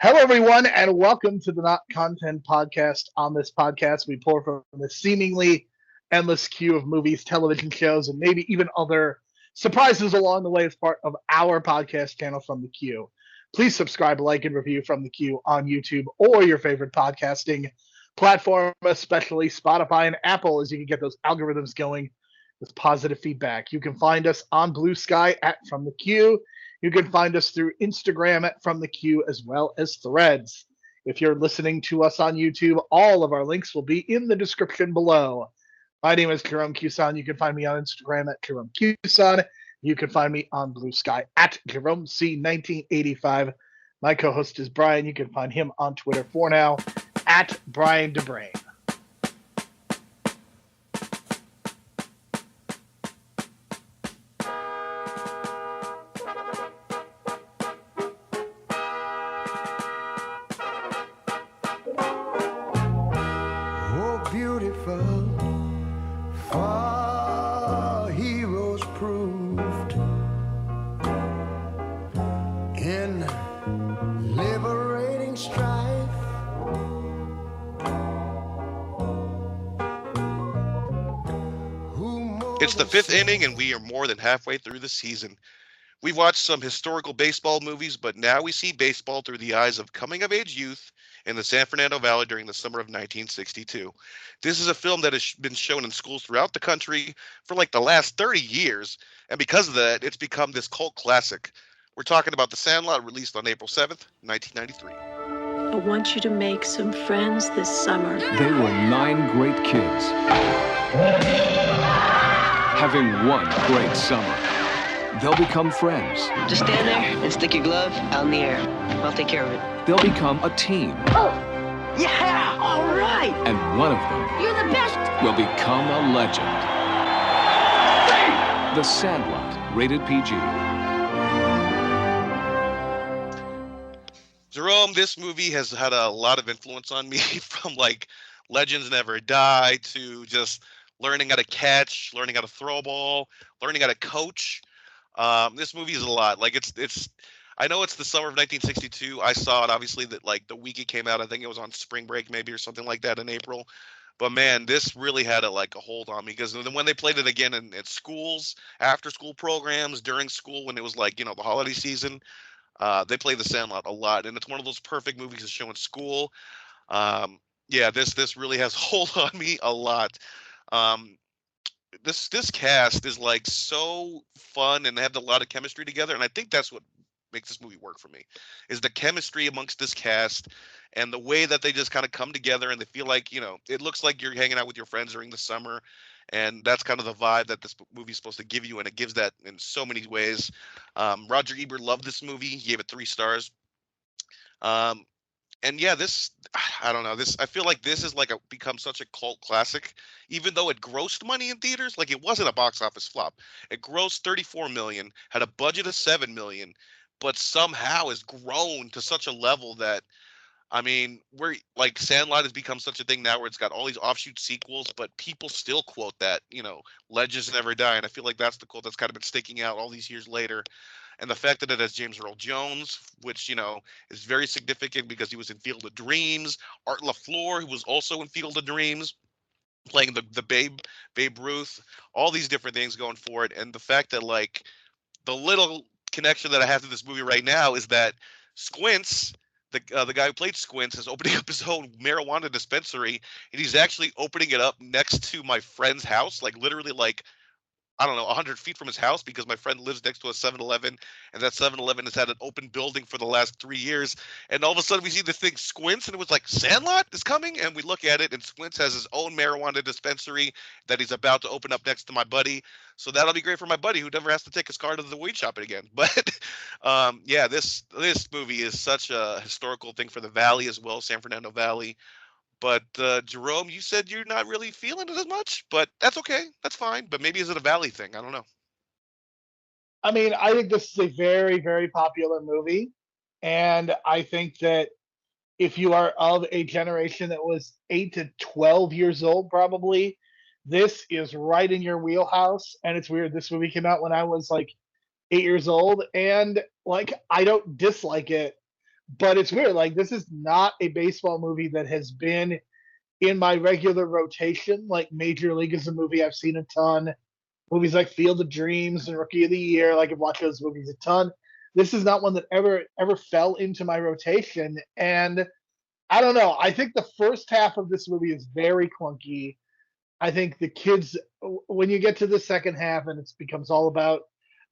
Hello, everyone, and welcome to the Not Content Podcast. On this podcast, we pour from the seemingly endless queue of movies, television shows, and maybe even other surprises along the way as part of our podcast channel From the Queue. Please subscribe, like, and review From the Queue on YouTube or your favorite podcasting platform, especially Spotify and Apple, as you can get those algorithms going with positive feedback. You can find us on BlueSky at From the Queue. You can find us through Instagram at From the Queue as well as Threads. If you're listening to us on YouTube, all of our links will be in the description below. My name is Jerome Cuson. You can find me on Instagram at Jerome Cuson. You can find me on BlueSky at Jerome C1985. My co-host is Brian. You can find him on Twitter for now at Brian DeBrain. It's the fifth inning, and we are more than halfway through the season. We've watched some historical baseball movies, but now we see baseball through the eyes of coming-of-age youth in the San Fernando Valley during the summer of 1962. This is a film that has been shown in schools throughout the country for like the last 30 years, and because of that, it's become this cult classic. We're talking about The Sandlot, released on April 7th, 1993. I want you to make some friends this summer. They were 9 great kids, having one great summer. They'll become friends. Just stand there and stick your glove out in the air. I'll take care of it. They'll become a team. Oh! Yeah! All right! And one of them... You're the best! ...will become a legend. The Sandlot, rated PG. Jerome, this movie has had a lot of influence on me, from like Legends Never Die to just learning how to catch, learning how to throw a ball, learning how to coach. This movie is a lot. Like it's. I know it's the summer of 1962. I saw it obviously that like the week it came out. I think it was on spring break maybe or something like that in April. But man, this really had a hold on me, because then when they played it again at schools, after school programs, during school, when it was like, the holiday season, they played The Sandlot a lot, and it's one of those perfect movies to show in school. This really has a hold on me a lot. This cast is like so fun, and they have a lot of chemistry together, and I think that's what makes this movie work for me, is the chemistry amongst this cast and the way that they just kind of come together, and they feel like, it looks like you're hanging out with your friends during the summer, and that's kind of the vibe that this movie is supposed to give you, and it gives that in so many ways. Roger Ebert loved this movie. He gave it 3 stars. And yeah, I don't know, I feel like this is become such a cult classic, even though it grossed money in theaters. Like, it wasn't a box office flop. It grossed $34 million, had a budget of $7 million, but somehow has grown to such a level that, we're like, Sandlot has become such a thing now where it's got all these offshoot sequels, but people still quote that, Legends Never Die. And I feel like that's the quote that's kind of been sticking out all these years later. And the fact that it has James Earl Jones, which, is very significant because he was in Field of Dreams. Art LaFleur, who was also in Field of Dreams, playing the Babe Ruth, all these different things going for it. And the fact that, like, the little connection that I have to this movie right now is that Squints, the guy who played Squints, is opening up his own marijuana dispensary, and he's actually opening it up next to my friend's house, like literally like, I don't know, 100 feet from his house, because my friend lives next to a 7-Eleven, and that 7-Eleven has had an open building for the last 3 years. And all of a sudden we see this thing Squints, and it was like, Sandlot is coming? And we look at it, and Squints has his own marijuana dispensary that he's about to open up next to my buddy. So that'll be great for my buddy, who never has to take his car to the weed shop again. But this movie is such a historical thing for the Valley as well, San Fernando Valley. But Jerome, you said you're not really feeling it as much, but that's okay. That's fine. But maybe is it a Valley thing? I don't know. I think this is a very, very popular movie. And I think that if you are of a generation that was 8 to 12 years old, probably, this is right in your wheelhouse. And it's weird. This movie came out when I was like 8 years old. And like, I don't dislike it. But it's weird. Like, this is not a baseball movie that has been in my regular rotation. Like, Major League is a movie I've seen a ton. Movies like Field of Dreams and Rookie of the Year, like I've watched those movies a ton. This is not one that ever fell into my rotation. And I don't know. I think the first half of this movie is very clunky. I think the kids, when you get to the second half and it becomes all about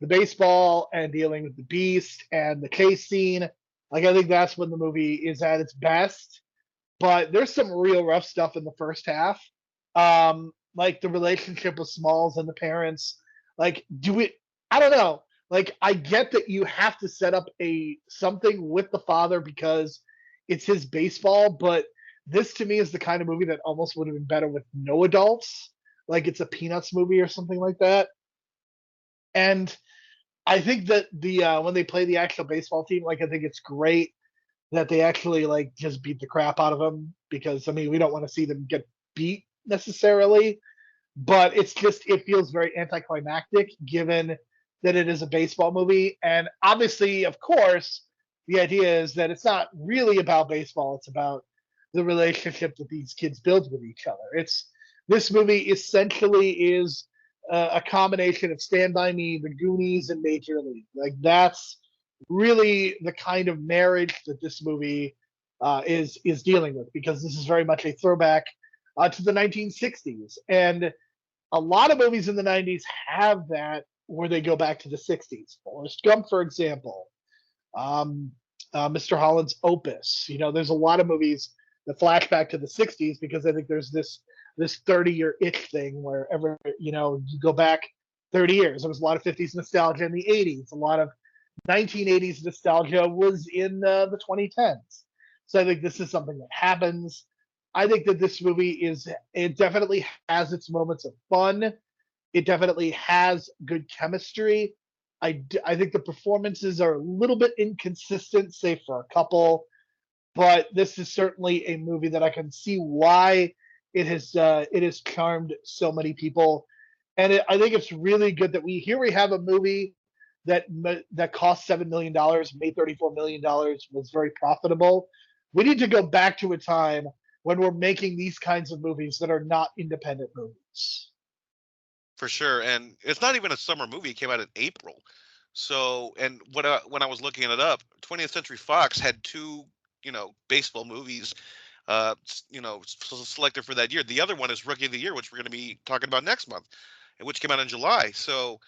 the baseball and dealing with the beast and the chase scene, like I think that's when the movie is at its best. But there's some real rough stuff in the first half. Like the relationship with Smalls and the parents. Like, do it, I don't know. Like, I get that you have to set up a something with the father because it's his baseball, but this to me is the kind of movie that almost would have been better with no adults. Like, it's a Peanuts movie or something like that. And I think that the when they play the actual baseball team, like I think it's great that they actually like just beat the crap out of them because I mean we don't want to see them get beat necessarily, but it's just it feels very anticlimactic given that it is a baseball movie. And obviously, of course, the idea is that it's not really about baseball, it's about the relationship that these kids build with each other. It's this movie essentially is a combination of Stand By Me, The Goonies, and Major League. Like that's really the kind of marriage that this movie is dealing with, because this is very much a throwback to the 1960s, and a lot of movies in the 90s have that where they go back to the 60s. Forrest Gump, for example, Mr. Holland's Opus. You know, there's a lot of movies that flash back to the 60s because I think there's this 30-year itch thing where you go back 30 years. There was a lot of 50s nostalgia in the 80s. A lot of 1980s nostalgia was in the 2010s. So I think this is something that happens. I think that this movie it definitely has its moments of fun. It definitely has good chemistry. I think the performances are a little bit inconsistent, save for a couple, but this is certainly a movie that I can see why it has charmed so many people. And I think it's really good that we have a movie that cost $7 million, made $34 million, was very profitable. We need to go back to a time when we're making these kinds of movies that are not independent movies. For sure, and it's not even a summer movie. It came out in April. So, and when I was looking it up, 20th Century Fox had two, baseball movies, selected for that year. The other one is Rookie of the Year, which we're going to be talking about next month, and which came out in July. So,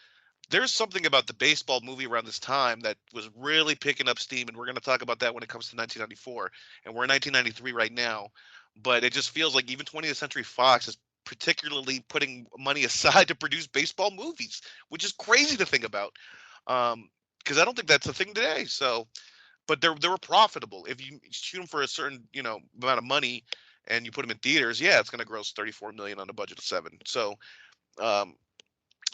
there's something about the baseball movie around this time that was really picking up steam, and we're going to talk about that when it comes to 1994, and we're in 1993 right now. But it just feels like even 20th Century Fox is particularly putting money aside to produce baseball movies, which is crazy to think about, because I don't think that's a thing today. So, but they were profitable. If you shoot them for a certain amount of money and you put them in theaters, yeah, it's going to gross 34 million on a budget of 7. So,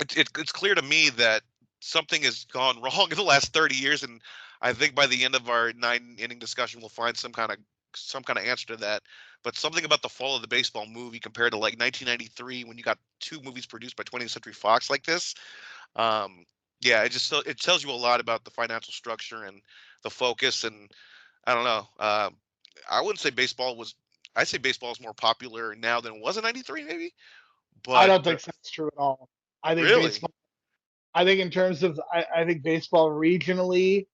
it's clear to me that something has gone wrong in the last 30 years, and I think by the end of our 9-inning discussion, we'll find some kind of answer to that. But something about the fall of the baseball movie compared to like 1993, when you got two movies produced by 20th Century Fox like this, yeah, it tells you a lot about the financial structure and the focus. And I don't know, I wouldn't say baseball was. I say baseball is more popular now than it was in '93, maybe. But I don't think that's true at all. I think really? baseball. I think in terms of, I think baseball regionally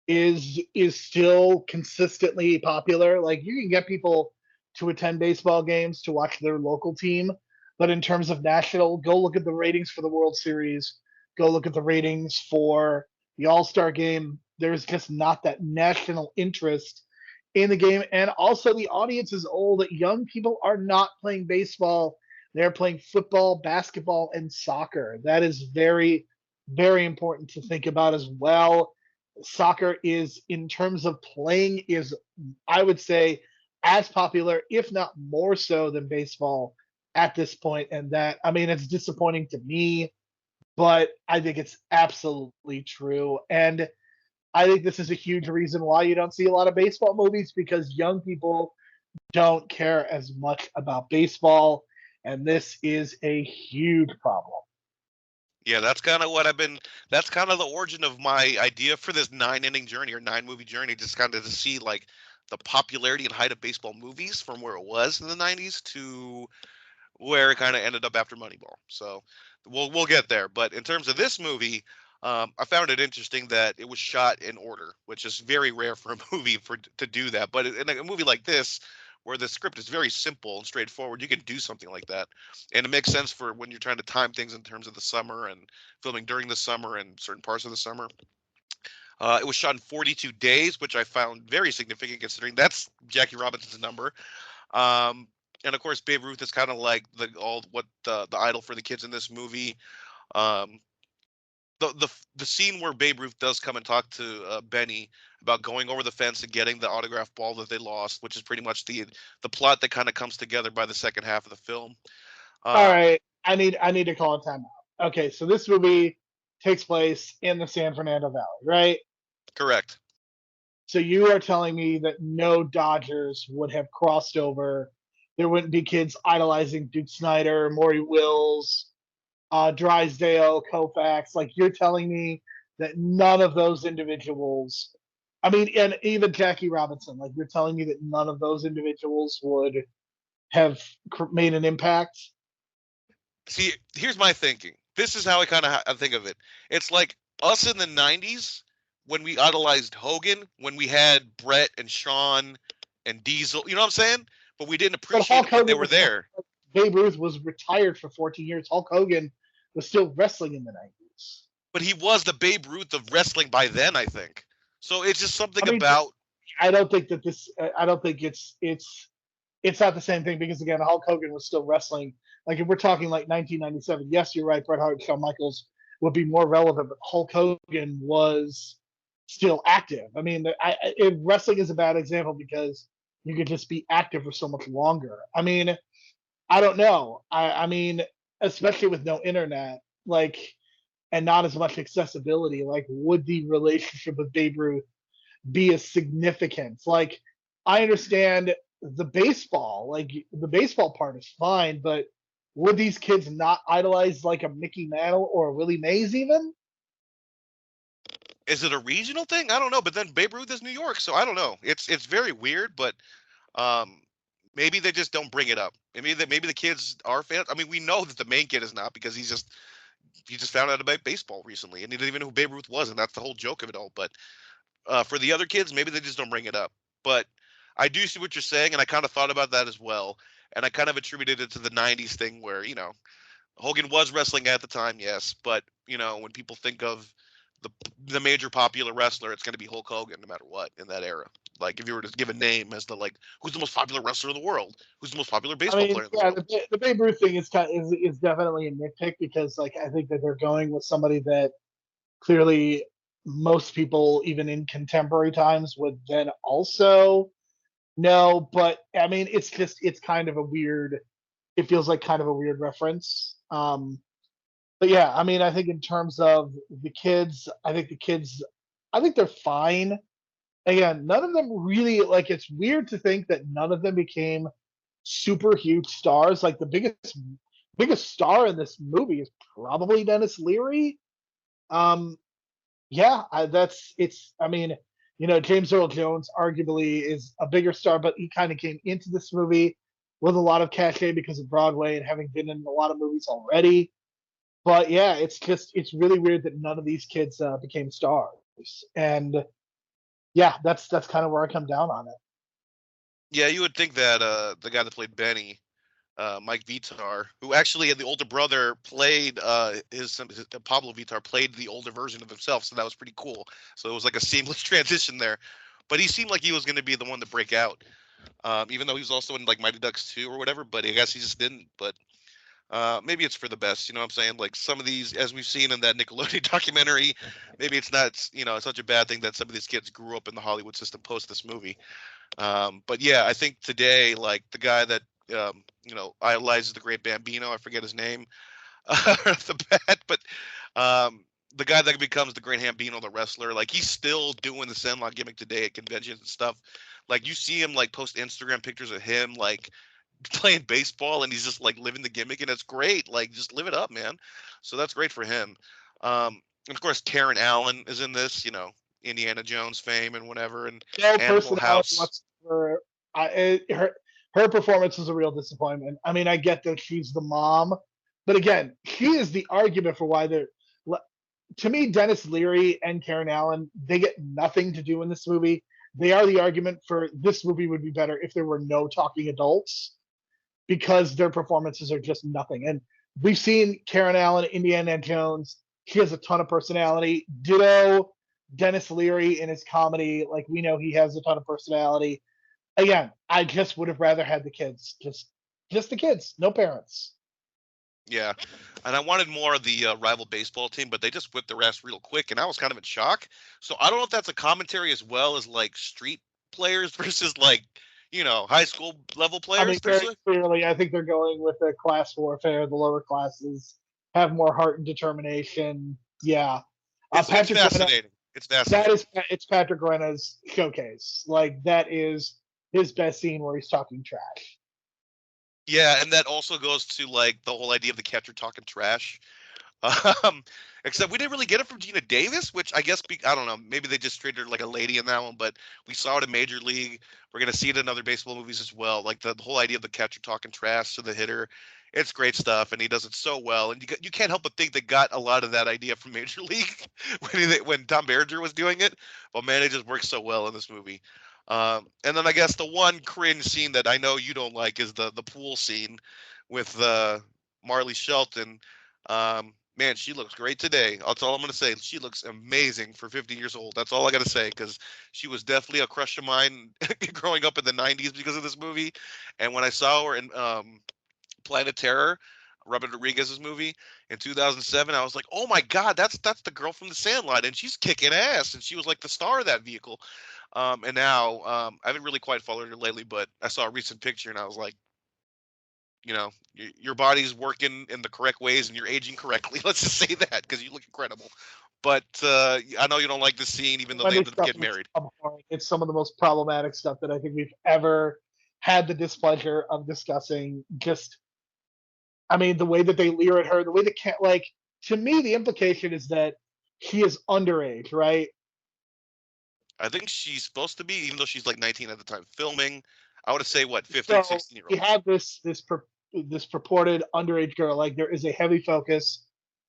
is still consistently popular. Like you can get people to attend baseball games to watch their local team, but in terms of national, go look at the ratings for the World Series. Go look at the ratings for the All-Star game. There's just not that national interest in the game, and also the audience is old. Young people are not playing baseball. They're playing football, basketball, and soccer. That is very, very important to think about as well. Soccer is, in terms of playing, is, I would say, as popular, if not more so, than baseball at this point. And that, I mean, it's disappointing to me, but I think it's absolutely true. And I think this is a huge reason why you don't see a lot of baseball movies, because young people don't care as much about baseball. And this is a huge problem. Yeah, that's kind of what I've been. That's kind of the origin of my idea for this 9 inning journey or 9 movie journey, just kind of to see like the popularity and height of baseball movies from where it was in the '90s to where it kind of ended up after Moneyball. So we'll get there. But in terms of this movie, I found it interesting that it was shot in order, which is very rare for a movie to do that. But in a movie like this, where the script is very simple and straightforward, you can do something like that, and it makes sense for when you're trying to time things in terms of the summer and filming during the summer and certain parts of the summer. It was shot in 42 days, which I found very significant considering that's Jackie Robinson's number. Um, and of course, Babe Ruth is kind of like the idol for the kids in this movie. Um, the scene where Babe Ruth does come and talk to Benny about going over the fence and getting the autograph ball that they lost, which is pretty much the plot that kind of comes together by the second half of the film. All right, I need to call a timeout. Okay, so this movie takes place in the San Fernando Valley, right? Correct. So you are telling me that no Dodgers would have crossed over. There wouldn't be kids idolizing Duke Snyder, Maury Wills, Drysdale, Koufax. Like you're telling me that none of those individuals, I mean, and even Jackie Robinson, like you're telling me that none of those individuals would have made an impact. See, here's my thinking. This is how I think of it. It's like us in the '90s when we idolized Hogan, when we had Brett and Sean and Diesel. You know what I'm saying? But we didn't appreciate it when they were there. Babe Ruth was retired for 14 years. Hulk Hogan was still wrestling in the 90s. But he was the Babe Ruth of wrestling by then, I think. So it's just something I mean, about. I don't think that this. I don't think it's not the same thing because again, Hulk Hogan was still wrestling. Like if we're talking like 1997, yes, you're right. Bret Hart, Shawn Michaels would be more relevant, but Hulk Hogan was still active. I mean, wrestling is a bad example because you could just be active for so much longer. I mean, I don't know. I mean, especially with no internet, like, and not as much accessibility, like, would the relationship with Babe Ruth be as significant? Like, I understand like, the baseball part is fine, but would these kids not idolize, like, a Mickey Mantle or a Willie Mays even? Is it a regional thing? I don't know. But then Babe Ruth is New York, so I don't know. It's very weird, but um, maybe they just don't bring it up. Maybe the kids are fans. I mean, we know that the main kid is not because he just found out about baseball recently and he didn't even know who Babe Ruth was, and that's the whole joke of it all. But for the other kids, maybe they just don't bring it up. But I do see what you're saying, and I kind of thought about that as well. And I kind of attributed it to the '90s thing where Hogan was wrestling at the time, yes, but when people think of the major popular wrestler, it's going to be Hulk Hogan, no matter what, in that era. Like if you were to give a name as who's the most popular wrestler in the world, who's the most popular baseball player in the world. The Babe Ruth thing is definitely a nitpick because like I think that they're going with somebody that clearly most people even in contemporary times would then also know. But I mean, it's kind of a weird. It feels like kind of a weird reference. But yeah, I mean, I think in terms of the kids, I think they're fine. Again, none of them really like. It's weird to think that none of them became super huge stars. Like the biggest star in this movie is probably Dennis Leary. Um, yeah, that's it's. I mean, James Earl Jones arguably is a bigger star, but he kind of came into this movie with a lot of cachet because of Broadway and having been in a lot of movies already. But yeah, it's really weird that none of these kids became stars, and yeah, that's kind of where I come down on it. Yeah, you would think that the guy that played Benny, Mike Vitar, who actually the older brother played his Pablo Vitar played the older version of himself, so that was pretty cool. So it was like a seamless transition there. But he seemed like he was going to be the one to break out, even though he was also in like Mighty Ducks 2 or whatever. But I guess he just didn't. But maybe it's for the best. You know what I'm saying? Like some of these, as we've seen in that Nickelodeon documentary, maybe it's not such a bad thing that some of these kids grew up in the Hollywood system post this movie. But yeah, I think today, like the guy that idolizes the great Bambino, I forget his name off the bat, but the guy that becomes the great Bambino, the wrestler, like he's still doing the Sandlot gimmick today at conventions and stuff. Like you see him like post Instagram pictures of him like playing baseball, and he's just like living the gimmick, and it's great. Like, just live it up, man. So that's great for him. And of course, Karen Allen is in this. Indiana Jones fame and whatever, and No Animal personality House. whatsoever. Her performance is a real disappointment. I mean, I get that she's the mom, but again, she is the argument for why they're. To me, Dennis Leary and Karen Allen, they get nothing to do in this movie. They are the argument for this movie would be better if there were no talking adults, because their performances are just nothing. And we've seen Karen Allen, Indiana Jones. She has a ton of personality. Ditto Dennis Leary in his comedy. Like, we know he has a ton of personality. Again, I just would have rather had the kids. Just the kids, no parents. Yeah, and I wanted more of the rival baseball team, but they just whipped their ass real quick, and I was kind of in shock. So I don't know if that's a commentary as well as like street players versus like high school level I mean, players. very clearly, I think they're going with the class warfare. The lower classes have more heart and determination. Yeah, It's Patrick fascinating. It's fascinating. it's Patrick Rena's showcase. Like, that is his best scene where he's talking trash. Yeah, and that also goes to like the whole idea of the catcher talking trash. Except we didn't really get it from Gina Davis, which I guess I don't know. Maybe they just treated her like a lady in that one, but we saw it in Major League. We're gonna see it in other baseball movies as well. Like the whole idea of the catcher talking trash to the hitter, it's great stuff, and he does it so well. And you can't help but think they got a lot of that idea from Major League when Tom Berenger was doing it. But man, it just works so well in this movie. And then I guess the one cringe scene that I know you don't like is the pool scene with Marley Shelton. Man, she looks great today. That's all I'm going to say. She looks amazing for 50 years old. That's all I got to say, because she was definitely a crush of mine growing up in the 90s because of this movie. And when I saw her in Planet Terror, Robert Rodriguez's movie in 2007, I was like, oh my God, that's the girl from the Sandlot, and she's kicking ass, and she was like the star of that vehicle. And now I haven't really quite followed her lately, but I saw a recent picture and I was like, your body's working in the correct ways and you're aging correctly. Let's just say that, because you look incredible. But I know you don't like the scene, even though they ended up getting married. It's some of the most problematic stuff that I think we've ever had the displeasure of discussing. Just, I mean, the way that they leer at her, the way they can't, like, to me, the implication is that she is underage, right? I think she's supposed to be, even though she's like 19 at the time filming. I would say, what, 15, 16-year-old. You have this purported underage girl. Like, there is a heavy focus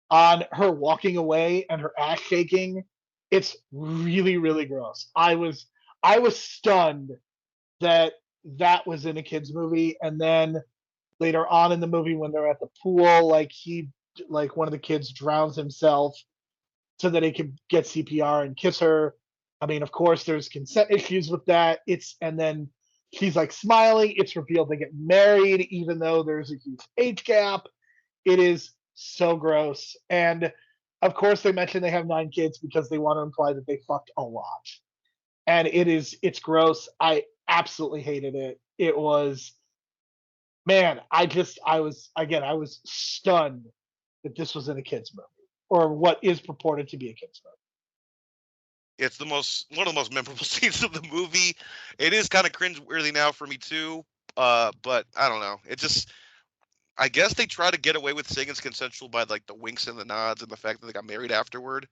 on her walking away and her ass shaking. It's really, really gross. I was stunned that was in a kid's movie. And then later on in the movie, when they're at the pool, like one of the kids drowns himself so that he can get CPR and kiss her. I mean, of course, there's consent issues with that. And then she's like smiling. It's revealed they get married, even though there's a huge age gap. It is so gross. And of course, they mention they have 9 kids because they want to imply that they fucked a lot. And it's gross. I absolutely hated it. It was, man, I was stunned that this was in a kid's movie, or what is purported to be a kid's movie. It's one of the most memorable scenes of the movie. It is kind of cringeworthy now for me too, but I don't know. It just, I guess they try to get away with saying it's consensual by like the winks and the nods and the fact that they got married afterward.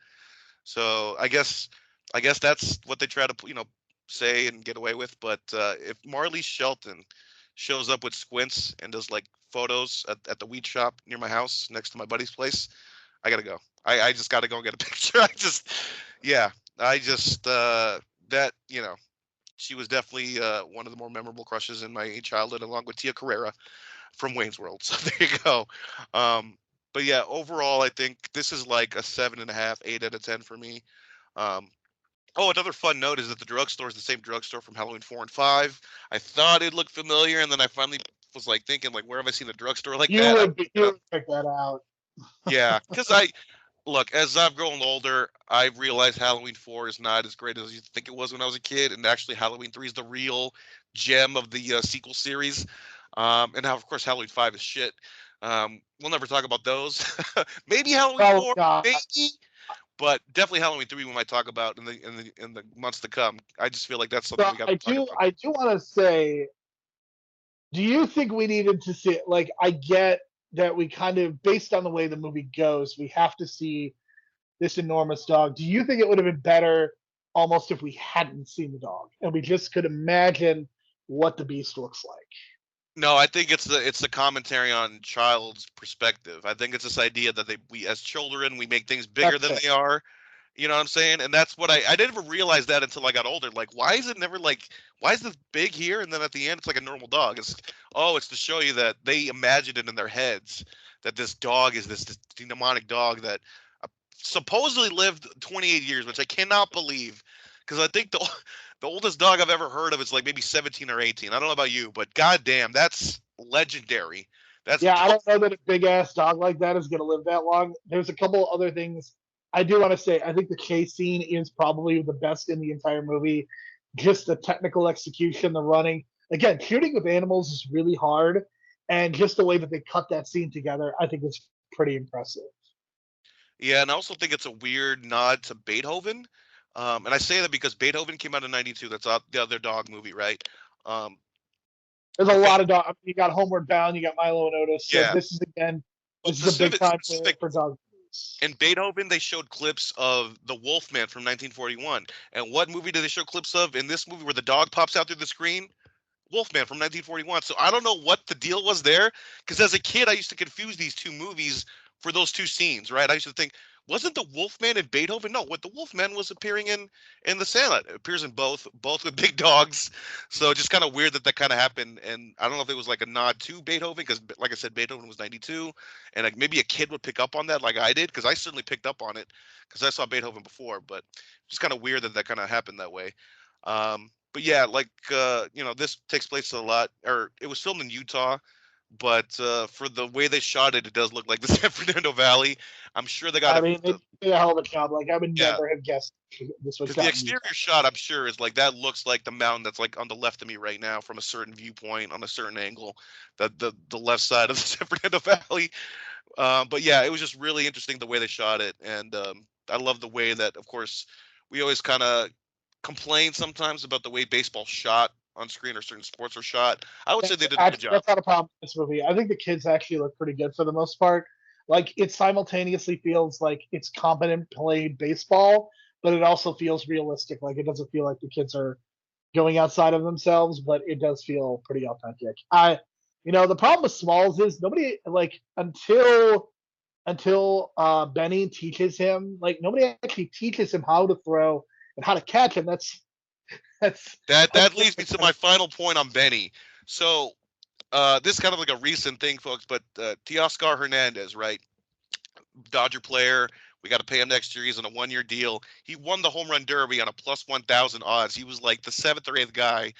So I guess that's what they try to say and get away with. But if Marley Shelton shows up with squints and does like photos at the weed shop near my house next to my buddy's place, I gotta go. I just gotta go and get a picture. She was definitely one of the more memorable crushes in my childhood, along with Tia Carrera from Wayne's World. So there you go. But yeah, overall, I think this is like a 7.5, 8 out of 10 for me. Another fun note is that the drugstore is the same drugstore from Halloween 4 and 5. I thought it looked familiar, and then I finally was like thinking, like, where have I seen a drugstore like that? You would pick that out. Yeah, because look, as I've grown older, I've realized Halloween 4 is not as great as you think it was when I was a kid, and actually Halloween 3 is the real gem of the sequel series. And now, of course, Halloween 5 is shit. We'll never talk about those. Maybe Halloween 4, God. maybe, but definitely Halloween 3 we might talk about in the months to come. I just feel like that's something we got to talk about. I do want to say, Do you think we needed to see it? Like, I get that we kind of, based on the way the movie goes, we have to see this enormous dog. Do you think it would have been better almost if we hadn't seen the dog and we just could imagine what the beast looks like? No, I think it's the commentary on child's perspective. I think it's this idea that we as children we make things bigger That's than it. they are. You know what I'm saying? And that's what I didn't even realize that until I got older. Like, why is it never like, why is this big here? And then at the end, it's like a normal dog. It's to show you that they imagined it in their heads that this dog is this demonic dog that supposedly lived 28 years, which I cannot believe. Because I think the oldest dog I've ever heard of is like maybe 17 or 18. I don't know about you, but goddamn, that's legendary. That's Yeah, I don't know that a big ass dog like that is going to live that long. There's a couple other things I do want to say. I think the chase scene is probably the best in the entire movie. Just the technical execution, the running. Again, shooting with animals is really hard, and just the way that they cut that scene together, I think is pretty impressive. Yeah, and I also think it's a weird nod to Beethoven. And I say that because Beethoven came out in '92. That's the other dog movie, right? Um, There's I a think, lot of dog. I mean, you got Homeward Bound, you got Milo and Otis. So yeah. this is again, Well, this is a big time specific for dog movies. in Beethoven, they showed clips of the Wolfman from 1941. And what movie did they show clips of in this movie where the dog pops out through the screen? Wolfman from 1941. So I don't know what the deal was there, because as a kid, I used to confuse these two movies for those two scenes, right? I used to think, wasn't the Wolfman in Beethoven? No, what the Wolfman was appearing in the Sandlot. It appears in both with big dogs. So just kind of weird that kind of happened. And I don't know if it was like a nod to Beethoven, because like I said, Beethoven was 92, and like maybe a kid would pick up on that like I did, because I certainly picked up on it because I saw Beethoven before. But just kind of weird that kind of happened that way. But yeah, like this takes place a lot, or it was filmed in Utah, but for the way they shot it, it does look like the San Fernando Valley. I'm sure they got I it. mean, they did a hell of a job. Like I would Yeah, never have guessed this was because the shot in exterior Utah. shot, I'm sure, is like that looks like the mountain that's like on the left of me right now from a certain viewpoint on a certain angle, that the left side of the San Fernando Valley. But yeah, it was just really interesting the way they shot it, and I love the way that, of course, we always kind of complain sometimes about the way baseball shot on screen or certain sports are shot. I would say That's they did a good actually job. that's not a problem in this movie. I think the kids actually look pretty good for the most part. Like it simultaneously feels like it's competent played baseball, but it also feels realistic. Like it doesn't feel like the kids are going outside of themselves, but it does feel pretty authentic. The problem with Smalls is nobody like until Benny teaches him, like nobody actually teaches him how to throw and how to catch him. That's That leads me to my final point on Benny. So this is kind of like a recent thing, folks, but Teoscar Hernandez, right? Dodger player. We got to pay him next year. He's on a 1-year deal. He won the home run derby on a plus 1,000 odds. He was like the 7th or 8th guy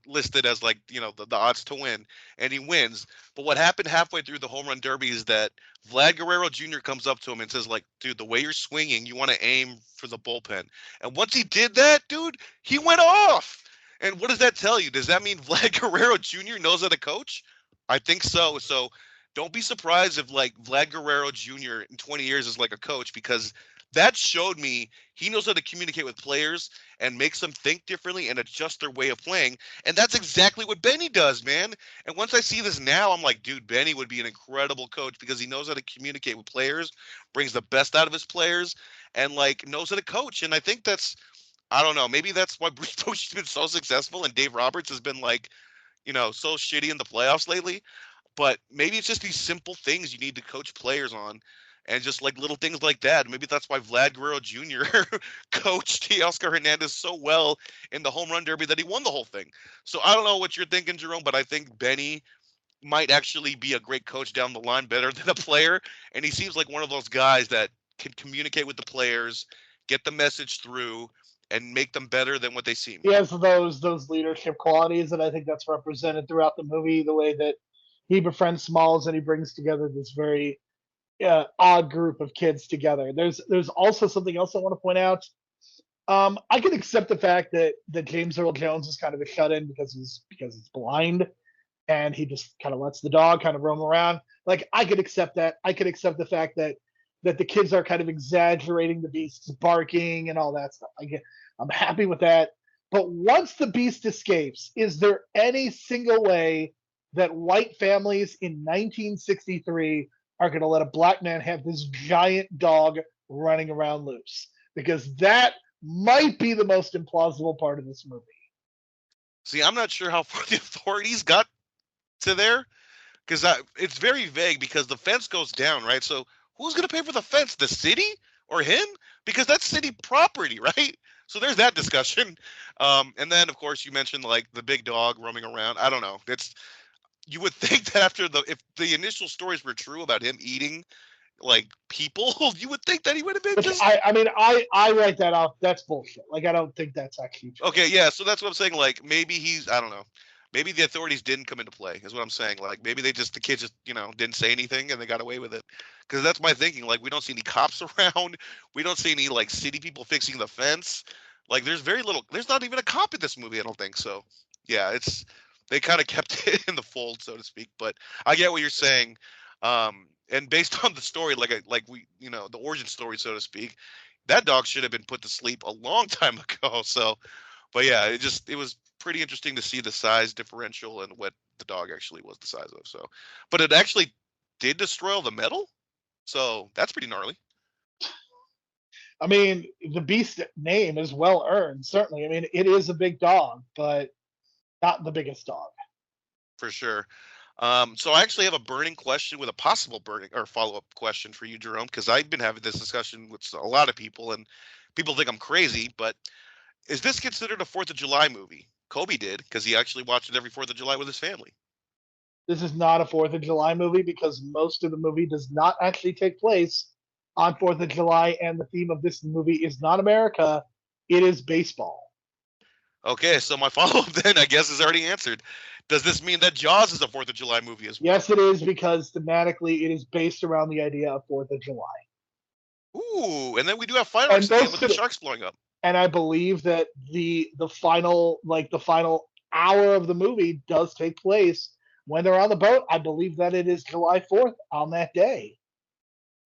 listed as like the odds to win, and he wins. But what happened halfway through the home run derby is that Vlad Guerrero Jr. comes up to him and says, like, dude, the way you're swinging, you want to aim for the bullpen. And once he did that, dude, he went off. And what does that tell you? Does that mean Vlad Guerrero Jr. knows how to coach? I think so. So don't be surprised if like Vlad Guerrero Jr. in 20 years is like a coach, because that showed me he knows how to communicate with players and makes them think differently and adjust their way of playing. And that's exactly what Benny does, man. And once I see this now, I'm like, dude, Benny would be an incredible coach because he knows how to communicate with players, brings the best out of his players, and like knows how to coach. And I think I don't know, maybe that's why Bruce Bochy's been so successful and Dave Roberts has been like, so shitty in the playoffs lately. But maybe it's just these simple things you need to coach players on, and just like little things like that. Maybe that's why Vlad Guerrero Jr. coached Oscar Hernandez so well in the home run derby that he won the whole thing. So I don't know what you're thinking, Jerome, but I think Benny might actually be a great coach down the line, better than a player. And he seems like one of those guys that can communicate with the players, get the message through, and make them better than what they seem. He has those leadership qualities, and I think that's represented throughout the movie. The way that he befriends Smalls and he brings together this very odd group of kids together. There's also something else I want to point out. I can accept the fact that James Earl Jones is kind of a shut in because he's blind, and he just kind of lets the dog kind of roam around. Like I could accept that. I could accept the fact that the kids are kind of exaggerating the beast's barking and all that stuff. I'm happy with that. But once the beast escapes, is there any single way that white families in 1963 are going to let a black man have this giant dog running around loose? Because that might be the most implausible part of this movie. See, I'm not sure how far the authorities got to there, because it's very vague, because the fence goes down, right? So who's going to pay for the fence? The city or him? Because that's city property, right? So there's that discussion. And then, of course, you mentioned like the big dog roaming around. I don't know. You would think that if the initial stories were true about him eating like people, you would think that he would have been just. I write that off. That's bullshit. Like, I don't think that's actually true. Okay, yeah. So that's what I'm saying. Like, maybe I don't know. Maybe the authorities didn't come into play, is what I'm saying. Like, maybe the kids just, didn't say anything and they got away with it. Because that's my thinking. Like, we don't see any cops around. We don't see any, like, city people fixing the fence. Like, there's very little. There's not even a cop in this movie, I don't think. So, yeah, they kind of kept it in the fold, so to speak. But I get what you're saying. And based on the story, the origin story, so to speak, that dog should have been put to sleep a long time ago. So, but yeah, it was pretty interesting to see the size differential and what the dog actually was the size of. So, but it actually did destroy all the metal. So that's pretty gnarly. I mean, the beast name is well earned, certainly. I mean, it is a big dog, but not the biggest dog. For sure. So I actually have a burning question with a possible burning or follow-up question for you, Jerome, because I've been having this discussion with a lot of people, and people think I'm crazy, but is this considered a 4th of July movie? Kobe did, because he actually watched it every 4th of July with his family. This is not a 4th of July movie because most of the movie does not actually take place on 4th of July, and the theme of this movie is not America, it is baseball. Okay, so my follow-up then, I guess, is already answered. Does this mean that Jaws is a 4th of July movie as well? Yes, it is, because thematically it is based around the idea of 4th of July. Ooh, and then we do have fireworks at the end with the sharks blowing up. And I believe that the final hour of the movie does take place when they're on the boat. I believe that it is July 4th on that day.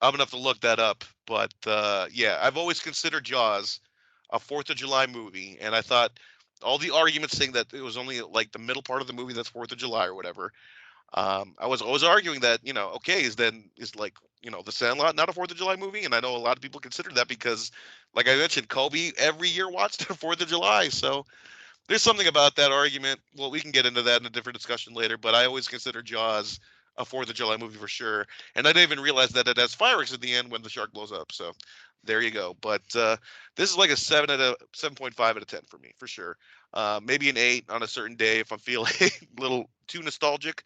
I'm gonna have to look that up, but yeah, I've always considered Jaws a 4th of July movie, and I thought all the arguments saying that it was only like the middle part of the movie that's 4th of July or whatever. I was always arguing that, okay, is the Sandlot not a 4th of July movie? And I know a lot of people consider that because, like I mentioned, Kobe every year watched the 4th of July. So there's something about that argument. Well, we can get into that in a different discussion later, but I always consider Jaws a 4th of July movie for sure. And I didn't even realize that it has fireworks at the end when the shark blows up. So there you go. But this is like a 7.5 out of 10 for me, for sure. Maybe an 8 on a certain day if I'm feeling a little too nostalgic.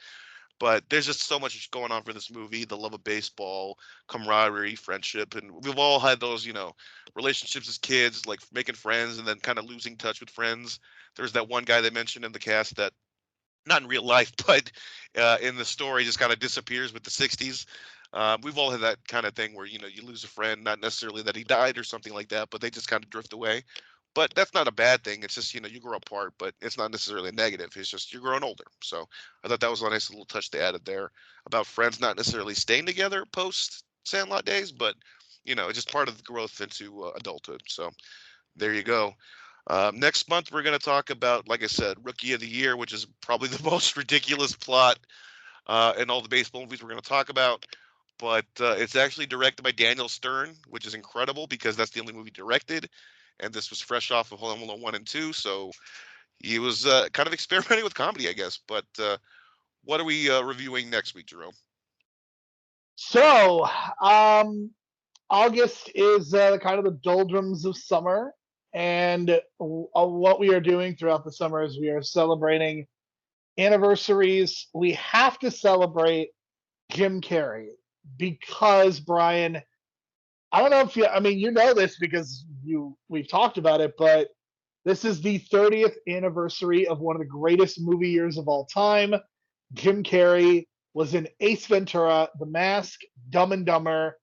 But there's just so much going on for this movie, the love of baseball, camaraderie, friendship. And we've all had those, relationships as kids, like making friends and then kind of losing touch with friends. There's that one guy they mentioned in the cast that, not in real life, but in the story, just kind of disappears with the 60s. We've all had that kind of thing where, you lose a friend, not necessarily that he died or something like that, but they just kind of drift away. But that's not a bad thing. It's just, you grow apart, but it's not necessarily negative. It's just you're growing older. So I thought that was a nice little touch they added there about friends not necessarily staying together post Sandlot days, but, it's just part of the growth into adulthood. So there you go. Next month, we're going to talk about, like I said, Rookie of the Year, which is probably the most ridiculous plot in all the baseball movies we're going to talk about. But it's actually directed by Daniel Stern, which is incredible because that's the only movie directed. And this was fresh off of Home Alone 1 and 2. So he was kind of experimenting with comedy, I guess. But what are we reviewing next week, Jerome? So August is kind of the doldrums of summer. And what we are doing throughout the summer is we are celebrating anniversaries. We have to celebrate Jim Carrey because, Brian, I don't know if you know this because we've talked about it, but this is the 30th anniversary of one of the greatest movie years of all time. Jim Carrey was in Ace Ventura, The Mask, Dumb and Dumber,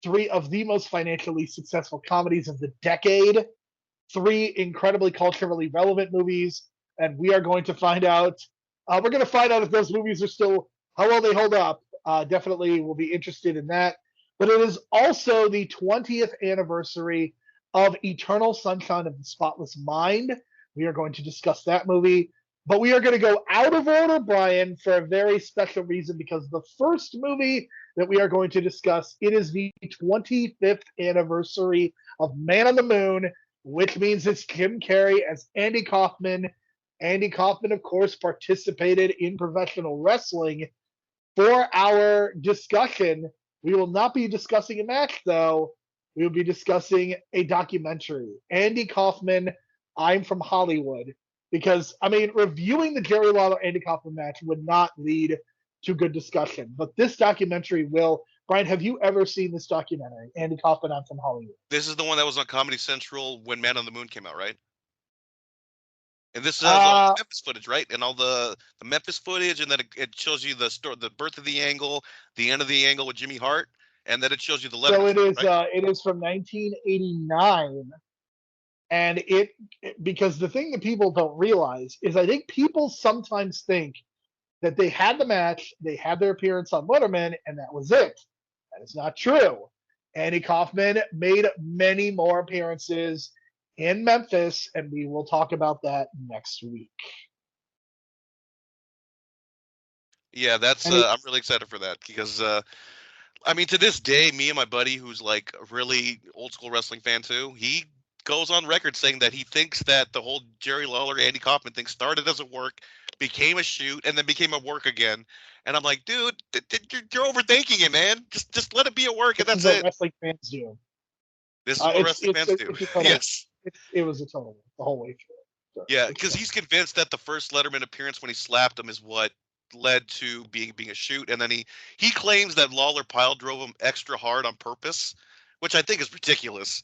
3 of the most financially successful comedies of the decade, 3 incredibly culturally relevant movies, and we are going to find out. We're going to find out if those movies are still, how well they hold up. Definitely will be interested in that. But it is also the 20th anniversary of Eternal Sunshine of the Spotless Mind, We are going to discuss that movie. But we are going to go out of order, Brian, for a very special reason, because the first movie that we are going to discuss, it is the 25th anniversary of Man on the Moon, which means it's Jim Carrey as Andy Kaufman. Andy Kaufman, of course, participated in professional wrestling. For our discussion, we will not be discussing a match, though. We will be discussing a documentary. Andy Kaufman, I'm from Hollywood. Because, I mean, reviewing the Jerry Lawler Andy Kaufman match would not lead to good discussion. But this documentary will. Brian, have you ever seen this documentary, Andy Kaufman, I'm from Hollywood? This is the one that was on Comedy Central when Man on the Moon came out, right? And this has all the Memphis footage, right? And all the Memphis footage, and then it shows you the birth of the angle, the end of the angle with Jimmy Hart, and then it shows you the letter. So it is from 1989. And because the thing that people don't realize is I think people sometimes think that they had the match, they had their appearance on Letterman, and that was it. That is not true. Andy Kaufman made many more appearances in Memphis, and we will talk about that next week. Yeah, I'm really excited for that because I mean, to this day, me and my buddy, who's like a really old school wrestling fan too, he goes on record saying that he thinks that the whole Jerry Lawler, Andy Kaufman thing started as a work, became a shoot, and then became a work again. And I'm like, dude, you're overthinking it, man. Just let it be a work, and that's it. Wrestling fans do. This is what wrestling fans do. Yes. It was a total the whole way through. Yeah, because he's convinced that the first Letterman appearance when he slapped him is what led to being a shoot, and then he claims that Lawler pile drove him extra hard on purpose, which I think is ridiculous.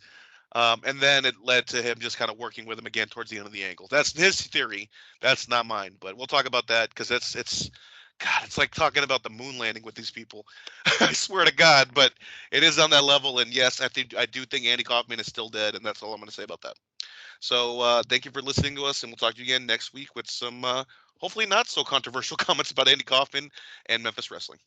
And then it led to him just kind of working with him again towards the end of the angle. That's his theory. That's not mine. But we'll talk about that because it's like talking about the moon landing with these people. I swear to God, but it is on that level. And yes, I do think Andy Kaufman is still dead, and that's all I'm going to say about that. So thank you for listening to us, and we'll talk to you again next week with some hopefully not so controversial comments about Andy Kaufman and Memphis wrestling.